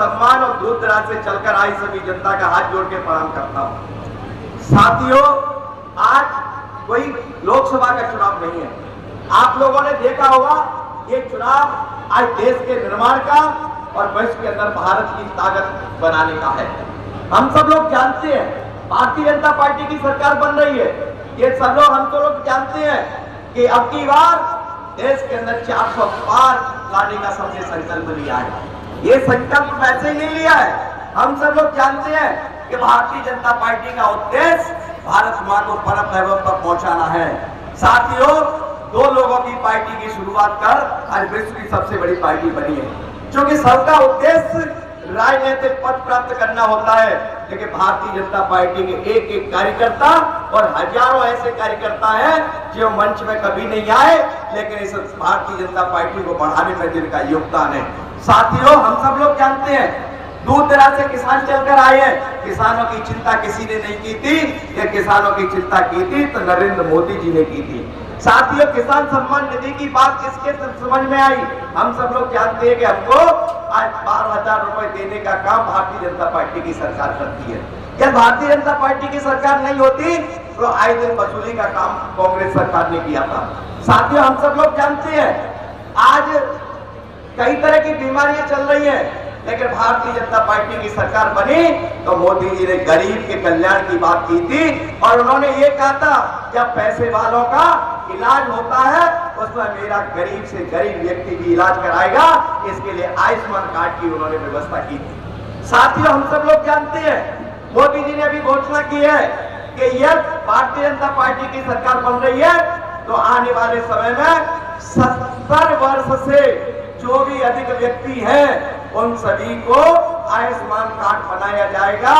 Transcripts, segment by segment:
सम्मान और दूर दराज से चलकर आई सभी जनता का हाथ जोड़ के प्रणाम करता हूं। साथियों, आज कोई लोकसभा का चुनाव नहीं है। आप लोगों ने देखा होगा ये चुनाव आज देश के निर्माण का और विश्व के अंदर भारत की ताकत बनाने का है। हम सब लोग जानते हैं भारतीय जनता पार्टी की सरकार बन रही है। ये सब लोग हम तो लोग जानते हैं कि अब की बार देश के अंदर 400 पार लाने का सबने संकल्प लिया है। ये संकल्प वैसे ही नहीं लिया है। हम सब लोग जानते हैं कि भारतीय जनता पार्टी का उद्देश्य भारत मां को परम वैभव तक पहुंचाना है। साथियों, दो लोगों की पार्टी की शुरुआत कर आज विश्व की सबसे बड़ी पार्टी बनी है, क्योंकि सबका उद्देश्य राजनीतिक पद प्राप्त करना होता है। लेकिन भारतीय जनता पार्टी के एक एक कार्यकर्ता और हजारों ऐसे कार्यकर्ता हैं जो मंच में कभी नहीं आए, लेकिन इस भारतीय जनता पार्टी को बढ़ाने में जिनका योगदान है। साथियों, हम सब लोग जानते हैं दूर दराज से किसान चलकर आए हैं। किसानों की चिंता किसी ने नहीं की थी, ये किसानों की चिंता की थी तो नरेंद्र मोदी जी ने की थी। साथियों, किसान सम्मान निधि की बात किसके समझ में आई? हम सब लोग जानते हैं कि हमको आज 12,000 रुपए देने का काम भारतीय जनता पार्टी की सरकार करती है। जब भारतीय जनता पार्टी की सरकार नहीं होती तो आए दिन वसूली का काम कांग्रेस सरकार ने किया था। साथियों, हम सब लोग जानते हैं आज कई तरह की बीमारियां चल रही हैं, लेकिन भारतीय जनता पार्टी की सरकार बनी तो मोदी जी ने गरीब के कल्याण की बात की थी और उन्होंने ये कहा था जब पैसे वालों का इलाज होता है उसमें मेरा गरीब से गरीब व्यक्ति भी इलाज कराएगा। इसके लिए आयुष्मान कार्ड की उन्होंने व्यवस्था की थी। साथियों, हम सब लोग जानते हैं मोदी जी ने अभी घोषणा की है कि यह भारतीय जनता पार्टी की सरकार बन रही है तो आने वाले समय में 70 वर्ष से जो भी अधिक व्यक्ति हैं उन सभी को आयुष्मान कार्ड बनाया जाएगा।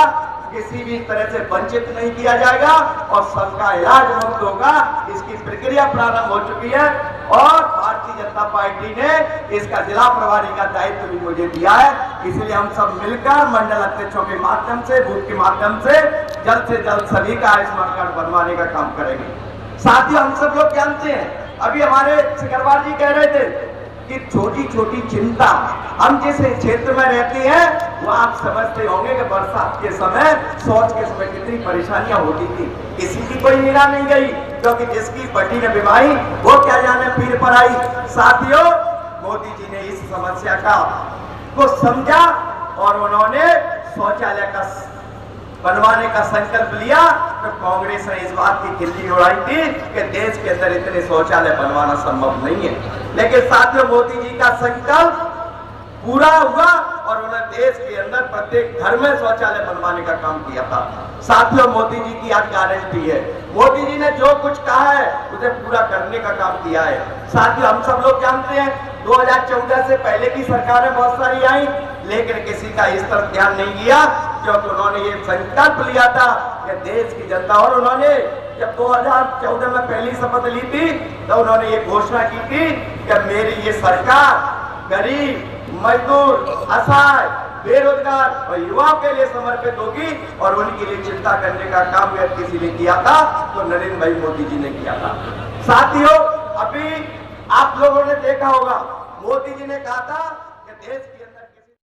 किसी भी तरह से वंचित नहीं किया जाएगा और सबका इलाज मुफ्त होगा। इसकी प्रक्रिया प्रारंभ हो चुकी है और भारतीय जनता पार्टी ने इसका जिला प्रभारी का दायित्व भी मुझे दिया है। इसलिए हम सब मिलकर मंडल अध्यक्षों के माध्यम से, बूथ के माध्यम से जल्द सभी का आयुष्मान कार्ड बनवाने का काम करेंगे। साथियों, हम सब लोग जानते हैं अभी हमारे सिकरवार जी कह रहे थे कि छोटी छोटी चिंता, हम जिस क्षेत्र में रहते हैं वो आप समझते होंगे कि बरसात के समय, शौच के समय कितनी परेशानियां होती थी। किसी की कोई निगाह नहीं गई, क्योंकि जिसकी पट्टी में बीमारी वो क्या जाने पीर पर आई। साथियों, मोदी जी ने इस समस्या को समझा और उन्होंने शौचालय का बनवाने का संकल्प लिया। तो कांग्रेस ने इस बात की खिल्ली उड़ाई थी कि देश के अंदर इतने शौचालय बनवाना संभव नहीं है, लेकिन साथियों मोदी जी का संकल्प पूरा हुआ और उन्होंने देश के अंदर प्रत्येक घर में शौचालय बनवाने का काम किया था। साथियों, मोदी जी की आज गारंटी है, मोदी जी ने जो कुछ कहा है उसे पूरा करने का काम किया है। साथियों, हम सब लोग जानते हैं 2014 से पहले की सरकारें बहुत सारी आई, लेकिन किसी का इस तरफ ध्यान नहीं दिया, क्योंकि उन्होंने ये संकल्प लिया था कि देश की जनता, और उन्होंने जब 2014 में पहली शपथ ली थी तो उन्होंने ये घोषणा की थी कि मेरी ये सरकार गरीब, मजदूर, असहाय, बेरोजगार और युवाओं के लिए समर्पित होगी और उनके लिए चिंता करने का काम अगर किसी ने किया था तो नरेंद्र भाई मोदी जी ने किया था। साथियों, अभी आप लोगों ने देखा होगा मोदी जी ने कहा था कि देश